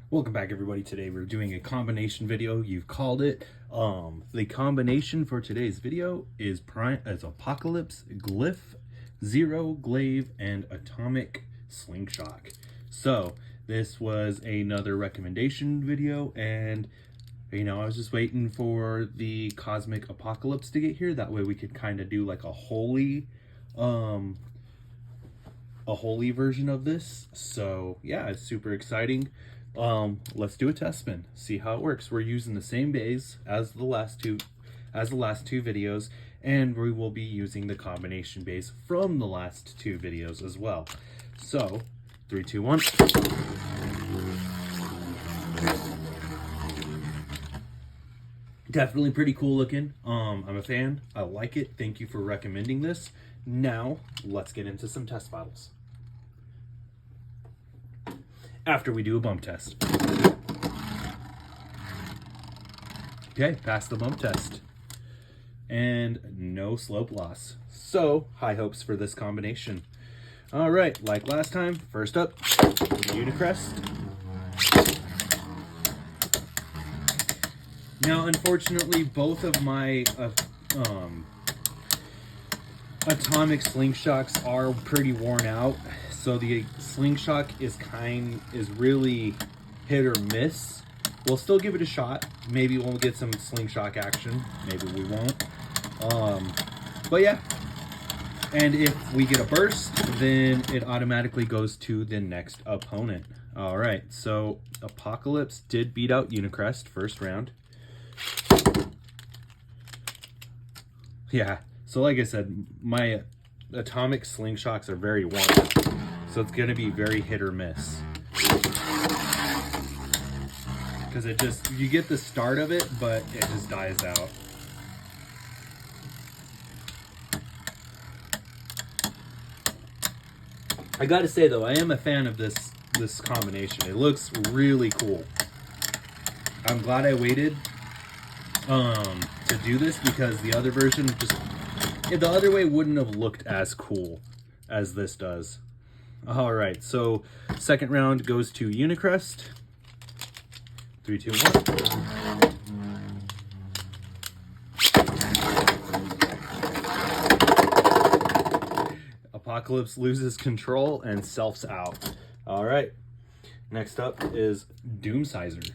Welcome back, everybody. Today we're doing a combination video. You've called it. The combination for today's video is Apocalypse, Glyph, Zero, Glave, and Atomic Slingshot. So this was another recommendation video, and I was just waiting for the Cosmic Apocalypse to get here. That way we could kind of do like a holy version of this. So yeah, it's super exciting. Let's do a test spin, see how it works. We're using the same bays as the last two videos, and we will be using the combination bays from the last two videos as well. So 3, 2, 1. Definitely pretty cool looking. I'm a fan. I like it. Thank you for recommending this. Now let's get into some test battles after we do a bump test. Okay, passed the bump test. And no slope loss. So, high hopes for this combination. All right, like last time, first up, Unicrest. Now, unfortunately, both of my Atomic Slingshots are pretty worn out. So the Slingshot is really hit or miss. We'll still give it a shot. Maybe we'll get some Slingshot action. Maybe we won't. But yeah. And if we get a burst, then it automatically goes to the next opponent. All right. So Apocalypse did beat out Unicrest first round. Yeah. So like I said, my Atomic Slingshots are very worn out. So it's going to be very hit or miss. Because you get the start of it, but it just dies out. I gotta say though, I am a fan of this combination. It looks really cool. I'm glad I waited to do this, because the other version the other way wouldn't have looked as cool as this does. All right, so second round goes to Unicrest. 3, 2, 1. Apocalypse loses control and selfs out. All right, next up is Doomsizer.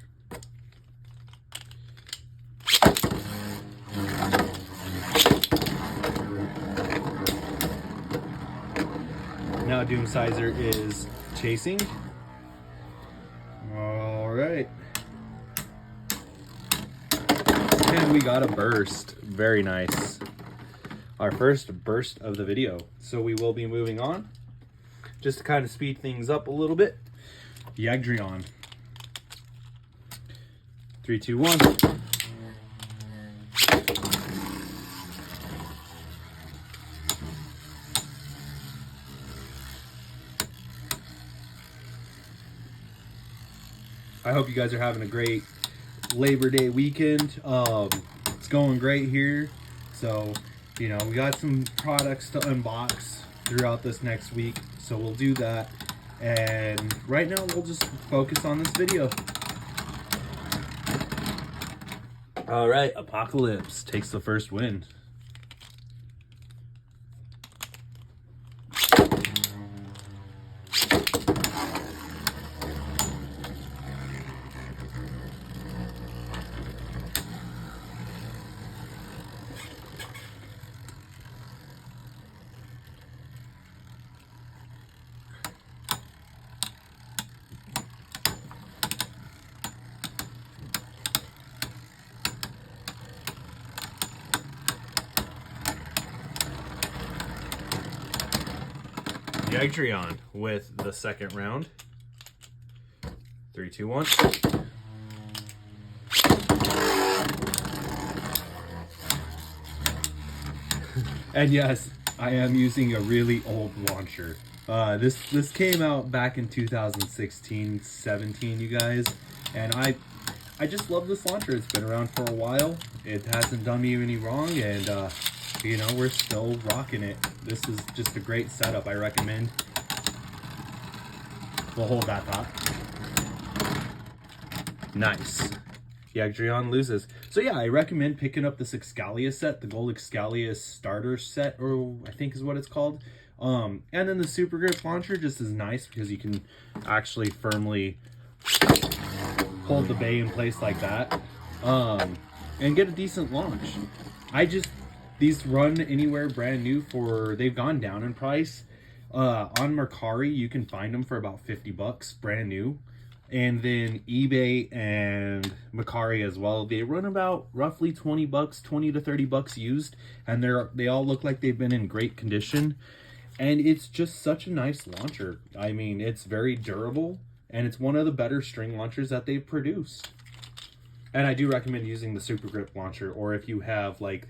Now Doomsizer is chasing. All right. And we got a burst. Very nice. Our first burst of the video. So we will be moving on. Just to kind of speed things up a little bit. Yagdrion. 3, 2, 1. I hope you guys are having a great Labor Day weekend. It's going great here. So, we got some products to unbox throughout this next week. So we'll do that. And right now we'll just focus on this video. All right, Apocalypse takes the first win. Yagdrion with the second round. 3, 2, 1. And yes, I am using a really old launcher. This came out back in 2016, 17, you guys, and I just love this launcher. It's been around for a while. It hasn't done me any wrong, and we're still rocking it. This is just a great setup. I recommend. We'll hold that thought. Nice. Yeah, Dreon loses. So yeah, I recommend picking up this Excalius set, the Gold Excalius starter set, or I think is what it's called. And then the Super Grip launcher just is nice because you can actually firmly hold the bay in place like that, and get a decent launch. These run anywhere brand new for, they've gone down in price. On Mercari, you can find them for about 50 bucks brand new. And then eBay and Mercari as well, they run about roughly 20 bucks, 20 to 30 bucks used, and they all look like they've been in great condition. And it's just such a nice launcher. I mean, it's very durable, and it's one of the better string launchers that they've produced. And I do recommend using the Super Grip launcher, or if you have like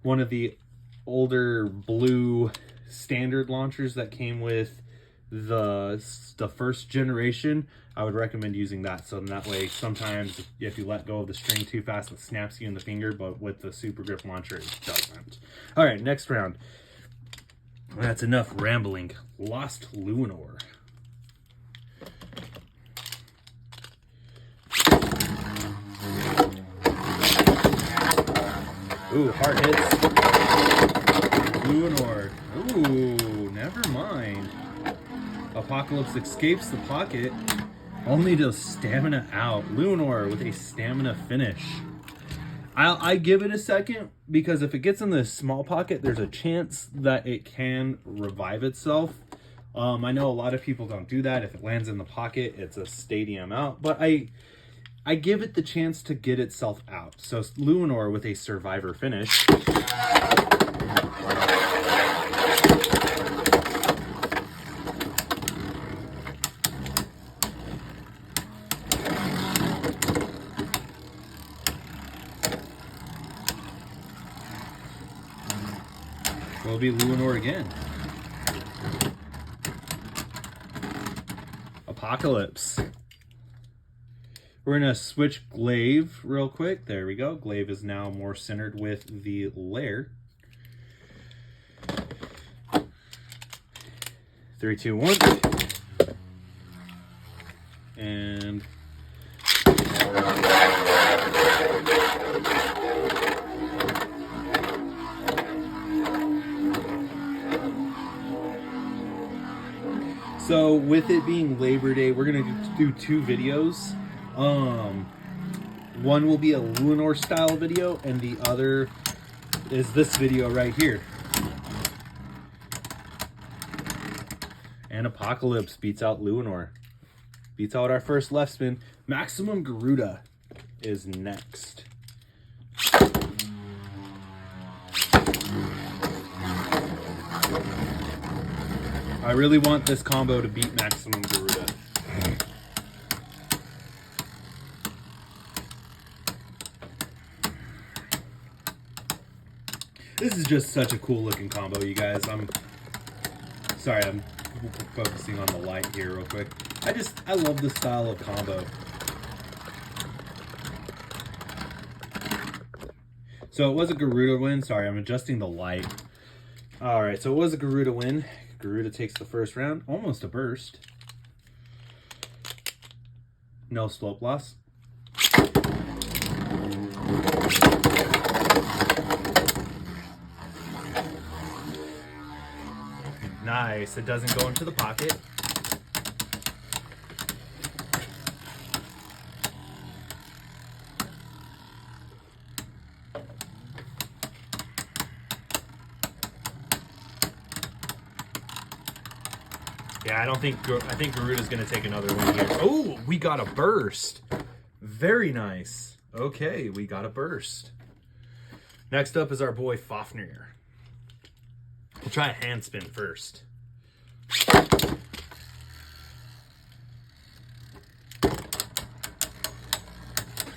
one of the older blue standard launchers that came with the first generation, I would recommend using that. So that way, sometimes if you let go of the string too fast, it snaps you in the finger, but with the Super Grip launcher, it doesn't. All right, next round. That's enough rambling. Lost Luinor. Ooh, hard hits. Luinor. Ooh, never mind. Apocalypse escapes the pocket, only to stamina out. Luinor with a stamina finish. I give it a second, because if it gets in the small pocket, there's a chance that it can revive itself. I know a lot of people don't do that. If it lands in the pocket, it's a stadium out. But I give it the chance to get itself out. So Luinor with a survivor finish. Will be Luinor again. Apocalypse. We're gonna switch Glave real quick. There we go. Glave is now more centered with the lair. 3, 2, 1. And so with it being Labor Day, we're gonna do 2 videos. One will be a Luinor style video, and the other is this video right here. And Apocalypse beats out Luinor. Beats out our first left spin. Maximum Garuda is next. I really want this combo to beat Maximum Garuda. This is just such a cool looking combo, you guys. I'm sorry, I'm focusing on the light here real quick. I love this style of combo. So it was a Garuda win. Sorry, I'm adjusting the light. All right, so it was a Garuda win. Garuda takes the first round, almost a burst. No slope loss. Nice, it doesn't go into the pocket. Yeah, I think Garuda's gonna take another one here. Oh, we got a burst. Very nice. Okay, we got a burst. Next up is our boy Fafnir. We'll try a hand spin first.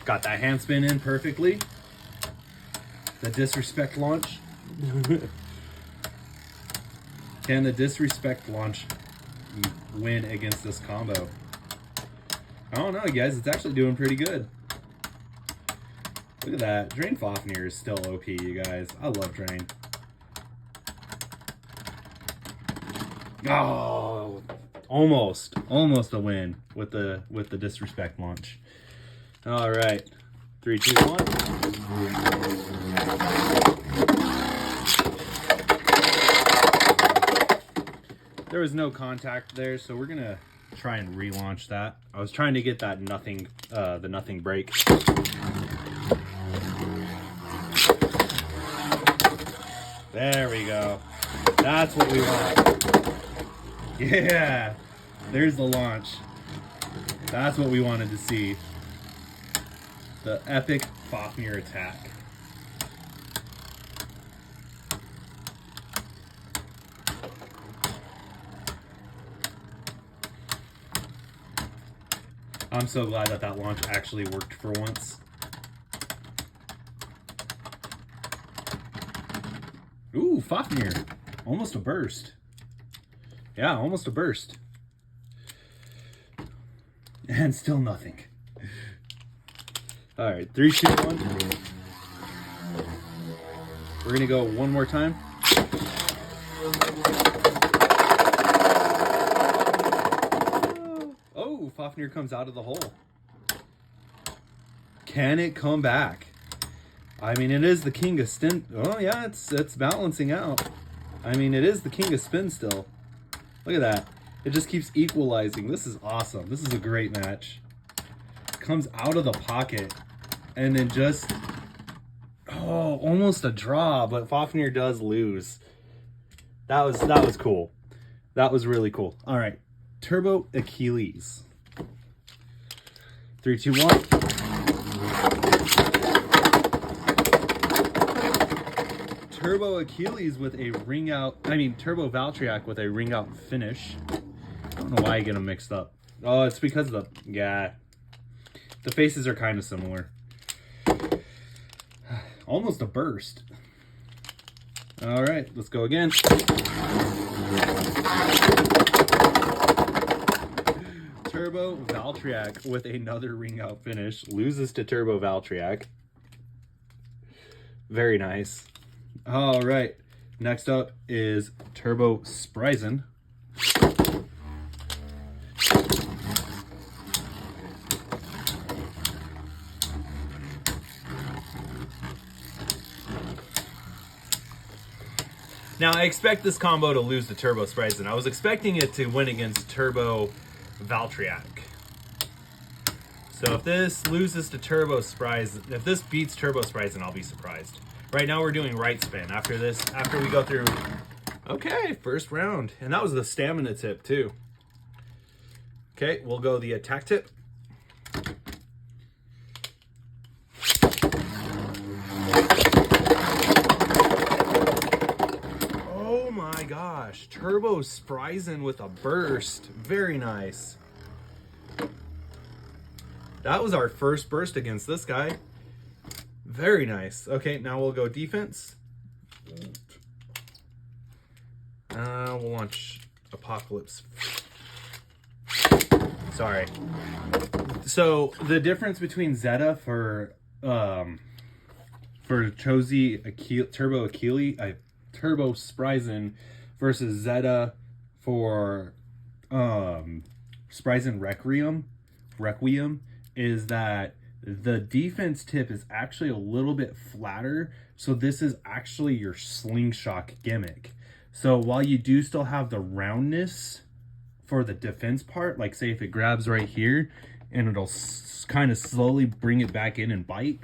Got that hand spin in perfectly. The disrespect launch. Can the disrespect launch win against this combo? I don't know, guys. It's actually doing pretty good. Look at that. Drain Fafnir is still OP, you guys. I love Drain. Oh, Almost a win with the disrespect launch. All right, 3, 2, 1. There was no contact there, so we're gonna try and relaunch that. I was trying to get that nothing, the nothing break. There we go. That's what we want. Yeah, there's the launch. That's what we wanted to see. The epic Fafnir attack. I'm so glad that that launch actually worked for once. Ooh, Fafnir. Almost a burst. Yeah, almost a burst. And still nothing. All right, 3, 2, 1. We're gonna go one more time. Oh, Fafnir comes out of the hole. Can it come back? I mean, it is the king of spin. Oh yeah, it's balancing out. I mean, it is the king of spin still. Look at that. It just keeps equalizing. This is awesome. This is a great match. Comes out of the pocket and then just, oh, almost a draw, but Fafnir does lose. That was cool. That was really cool. All right, Turbo Achilles. 3, 2, 1. Turbo Achilles with a ring out. I mean, Turbo Valtryek with a ring out finish. I don't know why I get them mixed up. Oh, it's because of the faces are kind of similar. Almost a burst. All right, let's go again. Turbo Valtryek with another ring out finish. Loses to Turbo Valtryek. Very nice. All right, next up is Turbo Spryzen. Now, I expect this combo to lose to Turbo Spryzen. I was expecting it to win against Turbo Valtryek. So if this loses to Turbo Spryzen, if this beats Turbo Spryzen, I'll be surprised. Right now we're doing right spin. After this, after we go through, okay, first round. And that was the stamina tip too. Okay, we'll go the attack tip. Oh my gosh, Turbo Spryzen with a burst. Very nice. That was our first burst against this guy. Very nice. Okay, now we'll go defense. We'll launch Apocalypse. Sorry. So the difference between Zeta for Chozi Turbo Achilles, Turbo Spryzen versus Zeta for Spryzen Requiem is that the defense tip is actually a little bit flatter, so this is actually your slingshot gimmick. So while you do still have the roundness for the defense part, like say if it grabs right here and it'll kind of slowly bring it back in and bite,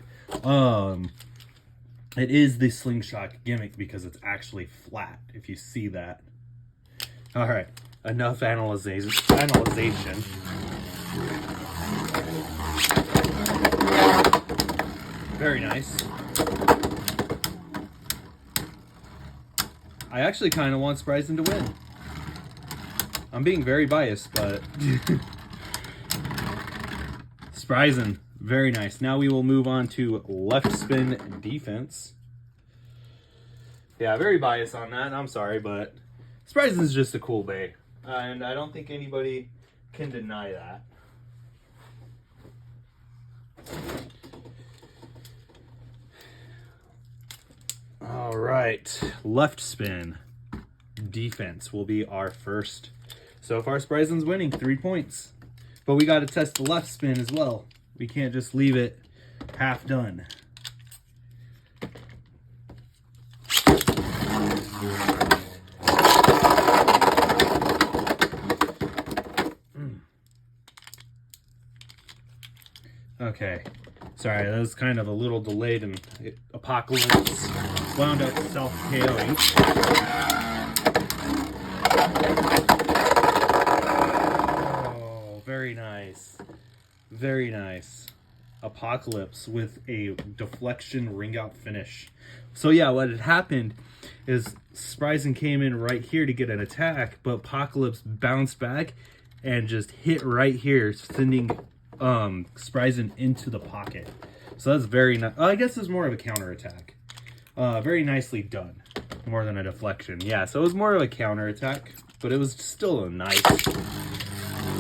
it is the slingshot gimmick because it's actually flat, if you see that. All right, enough analyzation. Very nice. I actually kind of want Spryzen to win. I'm being very biased, but Spryzen, very nice. Now we will move on to left spin defense. Yeah, very biased on that. I'm sorry, but Spryzen's just a cool bay, and I don't think anybody can deny that. All right, left spin defense will be our first. So far, Spryzen's winning, 3 points. But we got to test the left spin as well. We can't just leave it half done. Okay, sorry, that was kind of a little delayed and Apocalypse wound up self-KOing. Oh, very nice. Very nice. Apocalypse with a deflection ring out finish. So yeah, what had happened is Spryzen came in right here to get an attack, but Apocalypse bounced back and just hit right here, sending Spryzen into the pocket. So that's very nice. I guess it's more of a counter attack. Very nicely done. More than a deflection. Yeah, so it was more of a counter attack, but it was still a nice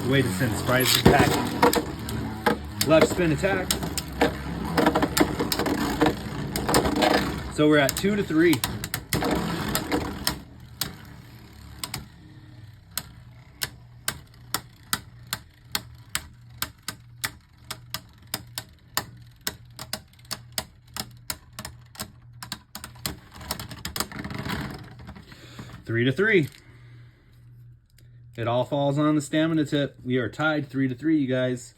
way to send Spryzen attacking. Left spin attack. So we're at 2-3. Three to 3. It all falls on the stamina tip. We are tied 3-3, you guys.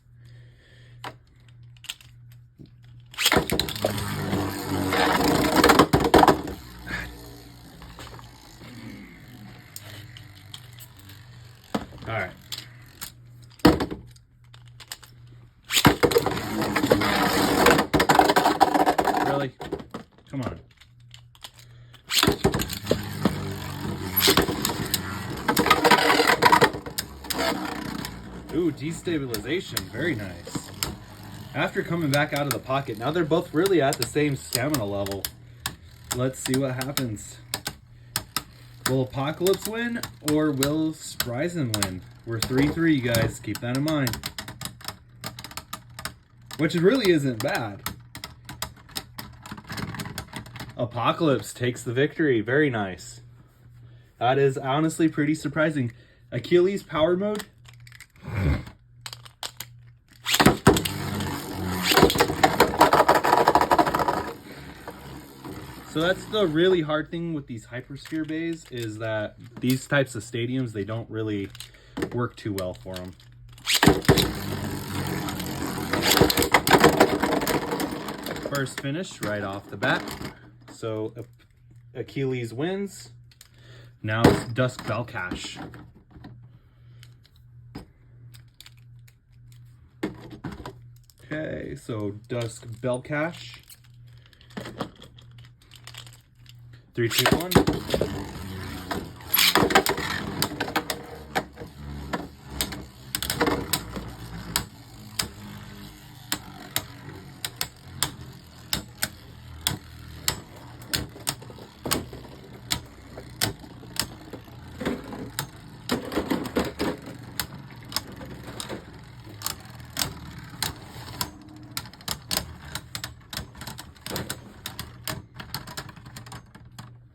All right. Really? Come on. Ooh, destabilization. Very nice. After coming back out of the pocket, now they're both really at the same stamina level. Let's see what happens. Will Apocalypse win or will Spryzen win? We're 3-3, you guys. Keep that in mind. Which really isn't bad. Apocalypse takes the victory. Very nice. That is honestly pretty surprising. Achilles power mode. So that's the really hard thing with these hypersphere bays, is that these types of stadiums, they don't really work too well for them. First finish right off the bat. So Achilles wins. Now it's Dusk Belcash. Okay, so Dusk Belcash. 3, 2, 1.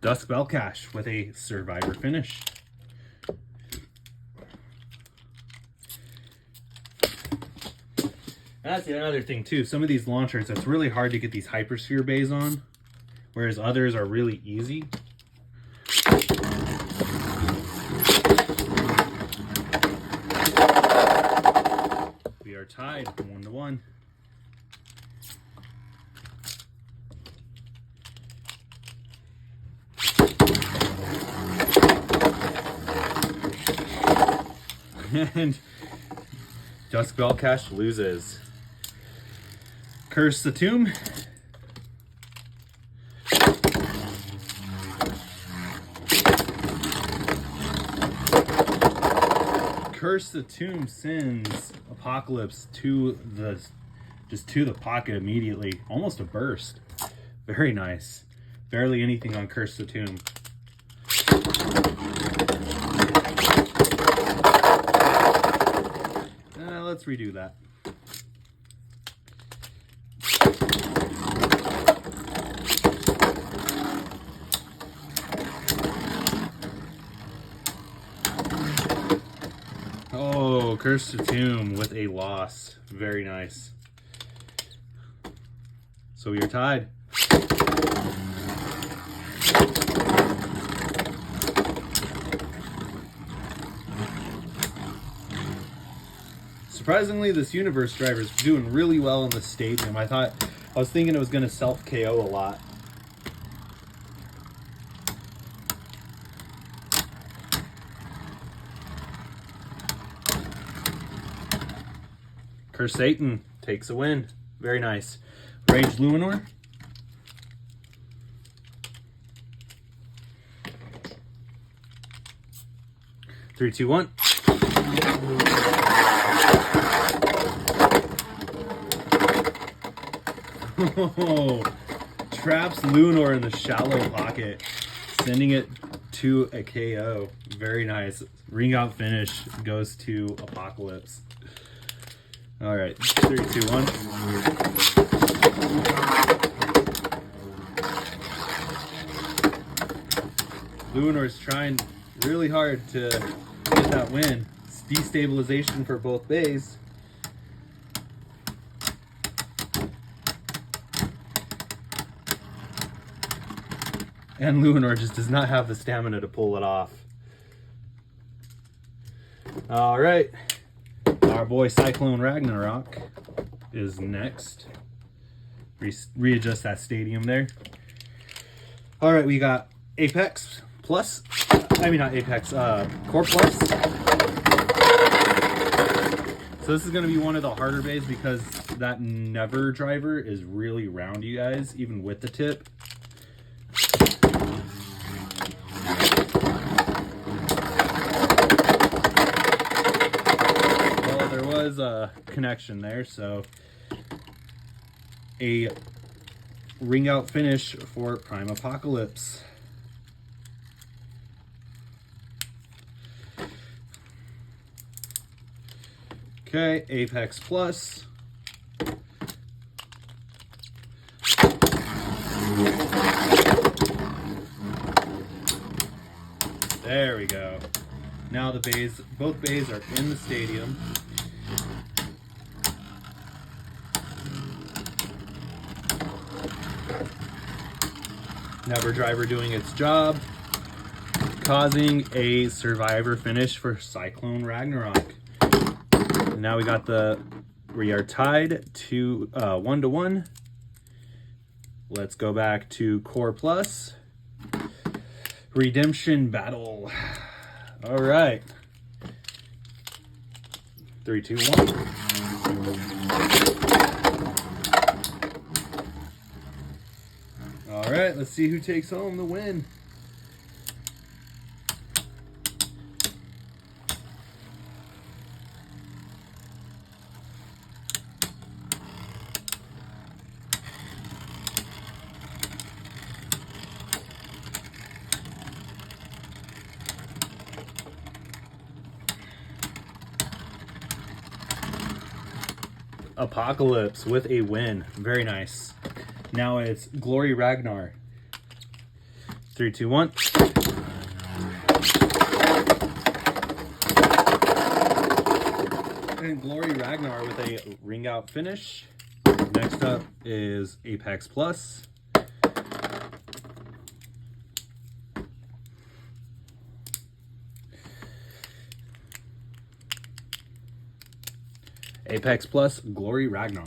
Dusk Belcash with a survivor finish. That's another thing too. Some of these launchers, it's really hard to get these hypersphere bays on, whereas others are really easy. We are tied 1-1. And Dusk Belcash loses. Curse the Tomb. Curse the Tomb sends Apocalypse to the pocket immediately. Almost a burst. Very nice. Barely anything on Curse the Tomb. Let's redo that. Oh, Curse to Tomb with a loss. Very nice. So we are tied. Surprisingly, this Universe driver is doing really well in the stadium. I was thinking it was going to self KO a lot. Curse Satan takes a win. Very nice. Rage Luminor. Three, two, one. Oh, traps Luminor in the shallow pocket, sending it to a KO. Very nice. Ring out finish goes to Apocalypse. All right, 3, 2, 1. Luminor's trying really hard to get that win. It's destabilization for both bays. And Luminor just does not have the stamina to pull it off. All right. Our boy Cyclone Ragnarok is next. Readjust that stadium there. All right, we got Apex Plus. I mean, not Apex, Core Plus. So this is going to be one of the harder bays because that Never driver is really round, you guys, even with the tip. A connection there, so a ring out finish for Prime Apocalypse. Okay, Apex Plus. There we go. Now the bays, both bays are in the stadium. Never driver doing its job, causing a survivor finish for Cyclone Ragnarok. And now we are tied to 1-1. Let's go back to Core Plus. Redemption Battle. All right. 3, 2, 1. All right, let's see who takes home the win. Apocalypse with a win. Very nice. Now it's Glory Ragnar. 3, 2, 1. And Glory Ragnar with a ring out finish. Next up is Apex Plus. Apex Plus, Glory Ragnar.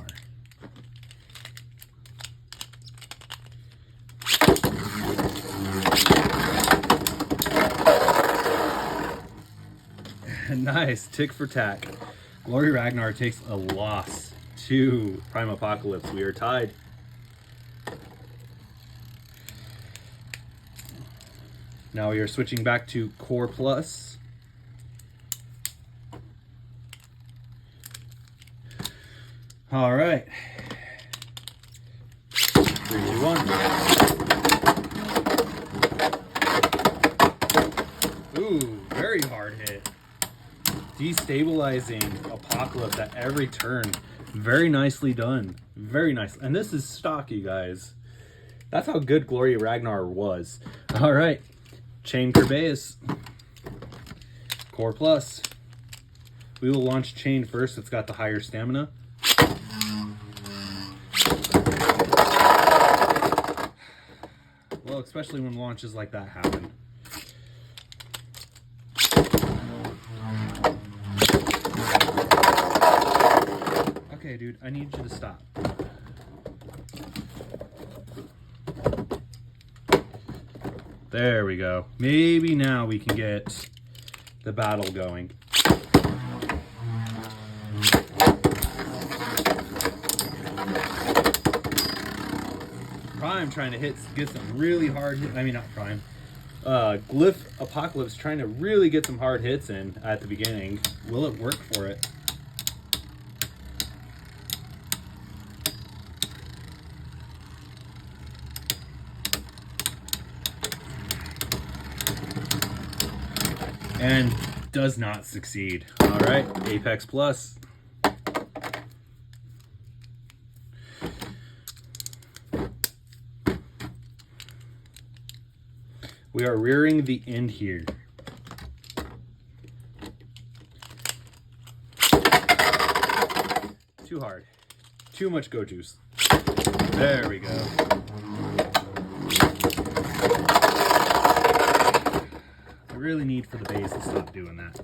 Nice, tick for tack. Glory Ragnar takes a loss to Prime Apocalypse. We are tied. Now we are switching back to Core Plus. All right. 3, 2, 1. Ooh, very hard hit. Destabilizing Apocalypse at every turn. Very nicely done. Very nice. And this is stock, you guys. That's how good Glory Ragnar was. All right. Chain Kerbeus. Core Plus. We will launch chain first. It's got the higher stamina. Well, especially when launches like that happen. Okay, dude, I need you to stop. There we go. Maybe now we can get the battle going. Prime trying to get some really hard hits. I mean, not Prime. Glyph Apocalypse trying to really get some hard hits in at the beginning. Will it work for it? And does not succeed. All right, Apex Plus. We are rearing the end here. Too hard. Too much go juice. There we go. I really need for the base to stop doing that.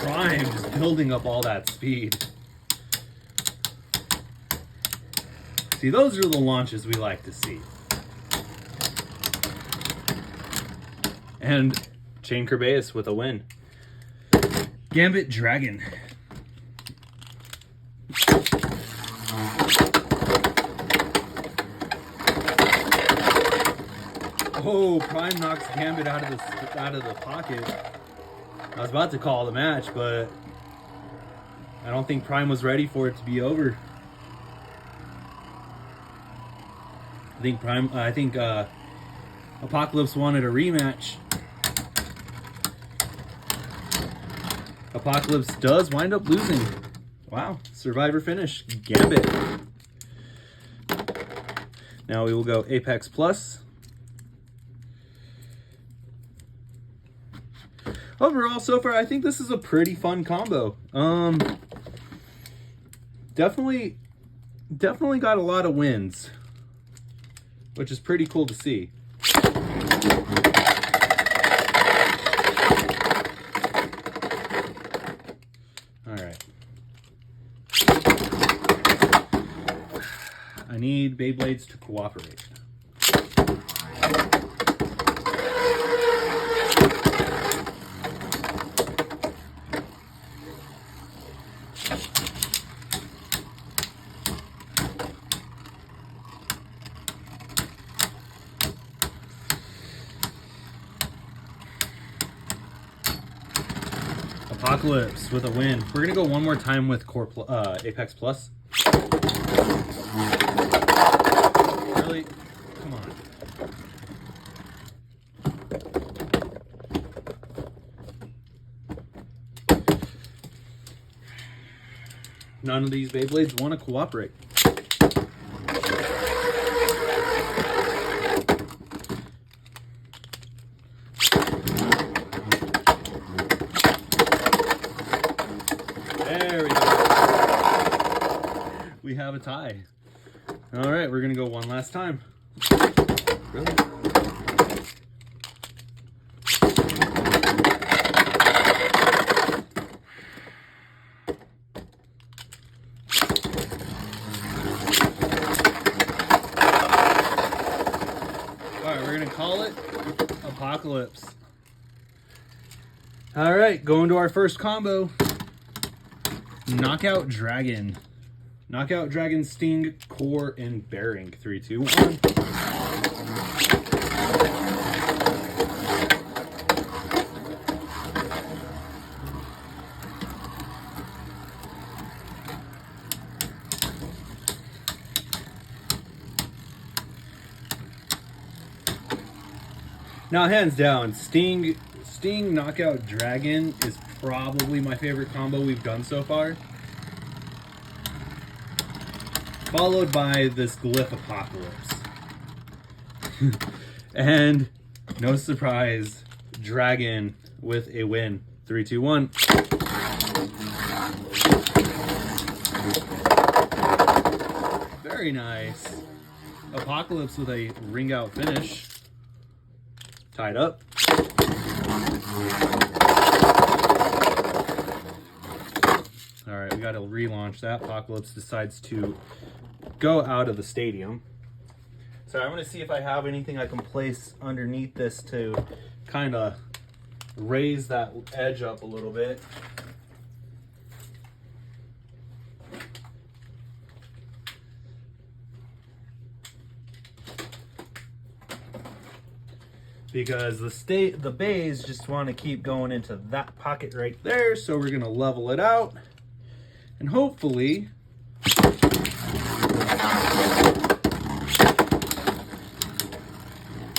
Prime just building up all that speed. See, those are the launches we like to see. And Chain Kerbeus with a win. Gambit Dragon. Oh, Prime knocks Gambit out of the pocket. I was about to call the match, but I don't think Prime was ready for it to be over. I think Apocalypse wanted a rematch. Apocalypse does wind up losing. Wow, Survivor finish. Gambit. Now we will go Apex Plus. Overall, so far, I think this is a pretty fun combo. Definitely got a lot of wins, which is pretty cool to see. All right. I need Beyblades to cooperate. Apocalypse with a win. We're gonna go one more time with Apex Plus. Really? Come on. None of these Beyblades want to cooperate. There we go. We have a tie. All right, we're gonna go one last time. Really? All right, we're gonna call it Apocalypse. All right, going to our first combo. Knockout Dragon. Knockout Dragon, Sting, Core, and Bearing. 3, 2, 1. Now, hands down, Sting Knockout Dragon is probably my favorite combo we've done so far. followed by this Glyph Apocalypse. And no surprise, Dragon with a win. 3, 2, 1. Very nice. Apocalypse with a ring out finish. Tied up. All right, we got to relaunch that. Apocalypse decides to go out of the stadium. So I'm going to see if I have anything I can place underneath this to kind of raise that edge up a little bit. Because the bays just want to keep going into that pocket right there, so we're gonna level it out, and hopefully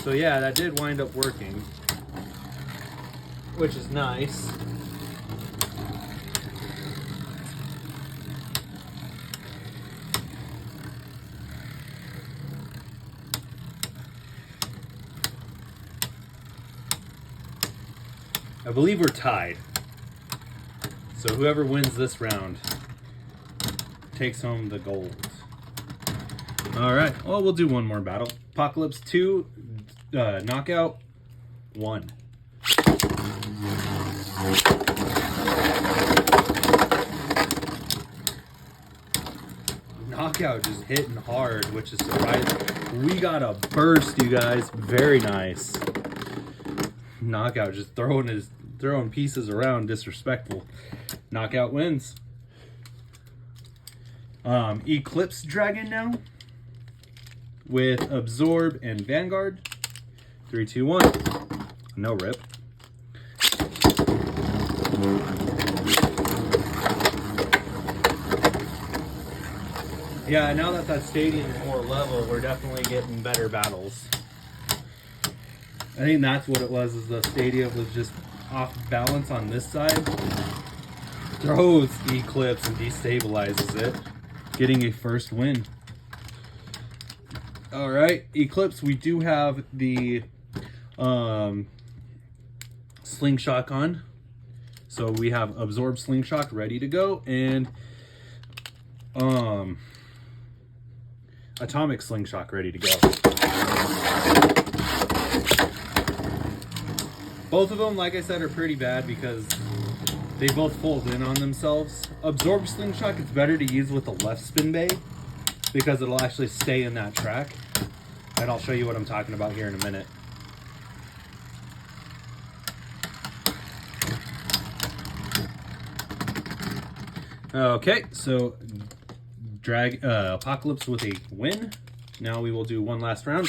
so yeah, that did wind up working, which is nice. I believe we're tied. So whoever wins this round takes home the gold. All right, well, we'll do one more battle. Apocalypse 2, knockout 1. Knockout just hitting hard, which is surprising. We got a burst, you guys. Very nice. Knockout just throwing pieces around, disrespectful. Knockout wins. Eclipse Dragon now with Absorb and Vanguard. 3, 2, 1. No rip. Yeah, now that stadium is more level, we're definitely getting better battles. I think that's what it was, is the stadium was just off balance on this side. Throws Eclipse and destabilizes it, getting a first win. All right, Eclipse, we do have the Slingshot on. So we have Absorb Slingshot ready to go, and Atomic Slingshot ready to go. Both of them, like I said, are pretty bad because they both fold in on themselves. Absorb Slingshot is better to use with the left spin bay because it'll actually stay in that track. And I'll show you what I'm talking about here in a minute. Okay, so Apocalypse with a win. Now we will do one last round.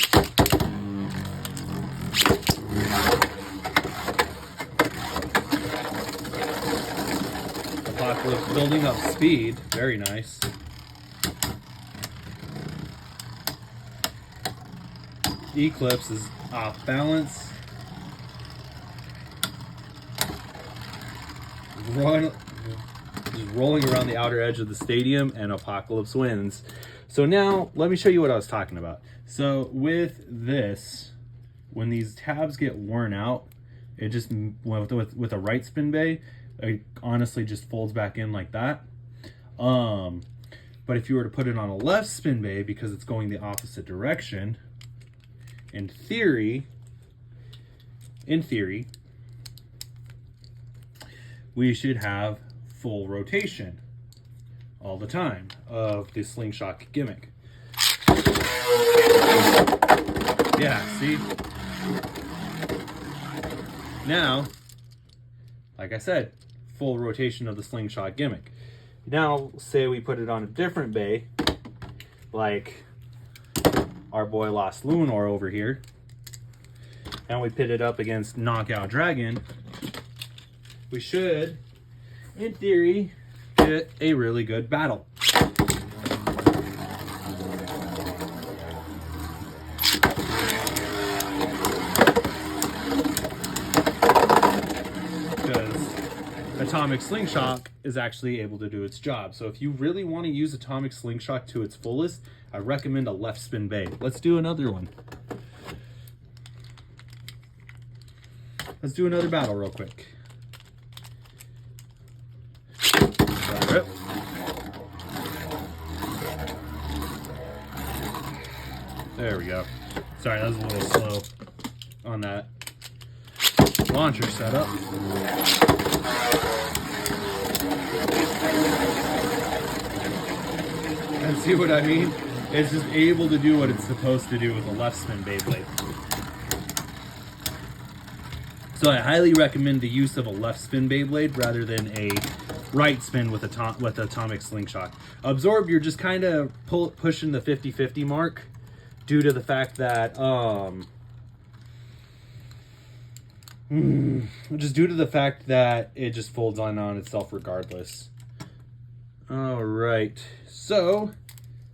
Apocalypse building up speed. Very nice. Eclipse is off balance. Just rolling around the outer edge of the stadium, and Apocalypse wins. So now, let me show you what I was talking about. So with this, when these tabs get worn out, it just, with a right spin bay, it honestly just folds back in like that. But if you were to put it on a left spin bay, because it's going the opposite direction, in theory, we should have full rotation all the time of the slingshot gimmick. Yeah, see? Now, like I said, full rotation of the slingshot gimmick. Now, say we put it on a different bay, like our boy Lost Lunar over here, and we pit it up against Knockout Dragon, we should, in theory, get a really good battle. Because Atomic Slingshot is actually able to do its job. So if you really want to use Atomic Slingshot to its fullest, I recommend a left spin Beyblade. Let's do another one. Let's do another battle real quick. Rip. There we go. Sorry, that was a little slow on that launcher setup. And see what I mean? It's just able to do what it's supposed to do with a left spin Beyblade. So I highly recommend the use of a left spin Beyblade rather than a right spin with Atomic Slingshot. Absorb, you're just kind of pushing the 50-50 mark due to the fact that just due to the fact that it just folds on itself regardless. All right, so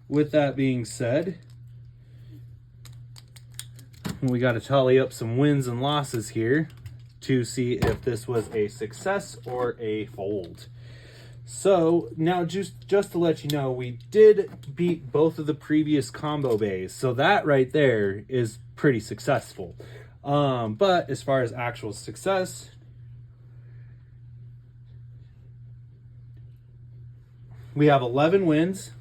with that being said, we got to tally up some wins and losses here to see if this was a success or a fold. So now just to let you know, we did beat both of the previous combo bays, so that right there is pretty successful. But as far as actual success, we have 11 wins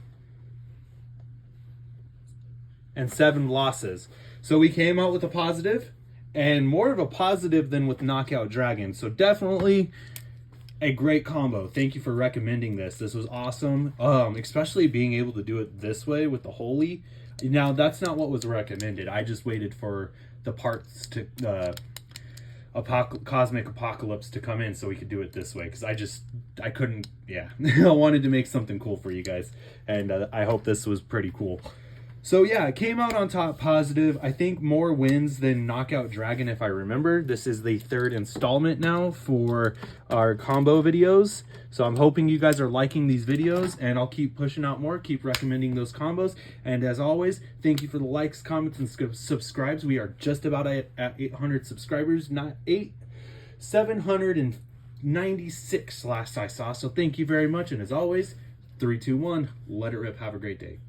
and 7 losses. So we came out with a positive, and more of a positive than with Knockout Dragon. So definitely a great combo. Thank you for recommending this. This was awesome. Especially being able to do it this way with the Holy. Now that's not what was recommended. I just waited for the parts to Cosmic Apocalypse to come in so we could do it this way, because I couldn't, yeah. I wanted to make something cool for you guys, and I hope this was pretty cool. So yeah, it came out on top positive. I think more wins than Knockout Dragon, if I remember. This is the 3rd installment now for our combo videos. So I'm hoping you guys are liking these videos, and I'll keep pushing out more, keep recommending those combos. And as always, thank you for the likes, comments, and subscribes. We are just about at 800 subscribers, not 796 last I saw. So thank you very much. And as always, 3, 2, 1, let it rip. Have a great day.